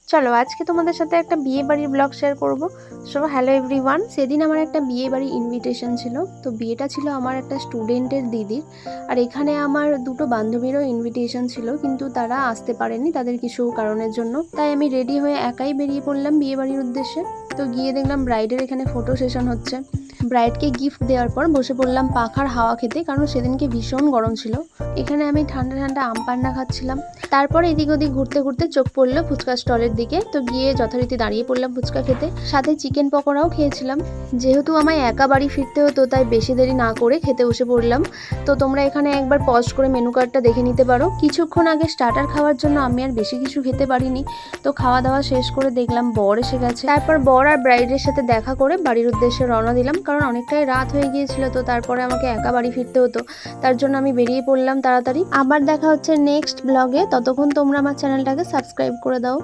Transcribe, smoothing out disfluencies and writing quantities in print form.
চলো আজকে তোমাদের সাথে একটা বিয়ে বাড়ির ব্লগ শেয়ার করব। সো হ্যালো এভরিওয়ান, সেদিন আমার একটা বিয়ে বাড়ির ইনভিটেশন ছিল। তো বিয়েটা ছিল আমার একটা স্টুডেন্টের দিদির, আর এখানে আমার দুটো বান্ধবীরও ইনভিটেশন ছিল, কিন্তু তারা আসতে পারেনি তাদের কিছু কারণের জন্য। তাই আমি রেডি হয়ে একাই বেরিয়ে পড়লাম বিয়ে বাড়ির উদ্দেশ্যে। তো গিয়ে দেখলাম ব্রাইডের এখানে ফটো সেশন হচ্ছে। ব্রাইডকে গিফট দেওয়ার পর বসে পড়লাম পাখার হাওয়া খেতে, কারণ সেদিনকে ভীষণ গরম ছিল। এখানে আমি ঠান্ডা ঠান্ডা আম পান্না খাচ্ছিলাম। তারপর এদিক ওদিক ঘুরতে ঘুরতে চোখ পড়লো ফুচকা স্টলের দিকে। তো গিয়ে যথারীতি দাঁড়িয়ে পড়লাম ফুচকা খেতে, সাথে চিকেন পকোড়াও খেয়েছিলাম। যেহেতু আমায় একা বাড়ি ফিরতে হতো, তাই বেশি দেরি না করে খেতে বসে পড়লাম। তো তোমরা এখানে একবার পজ করে মেনু কার্ডটা দেখে নিতে পারো। কিছুক্ষণ আগে স্টার্টার খাওয়ার জন্য আমি আর বেশি কিছু খেতে পারিনি। তো খাওয়া দাওয়া শেষ করে দেখলাম বর এসে গেছে। তারপর বর আর ব্রাইডের সাথে দেখা করে বাড়ির উদ্দেশ্যে রওনা দিলাম, কারণ অনেকটাই রাত হয়ে গিয়েছিল। তো তারপরে আমাকে একা বাড়ি ফিরতে হতো, তার জন্য আমি বেরিয়ে পড়লাম তাড়াতাড়ি। আবার দেখা হচ্ছে নেক্সট ব্লগে। ততক্ষণ তোমরা আমার চ্যানেলটাকে সাবস্ক্রাইব করে দাও।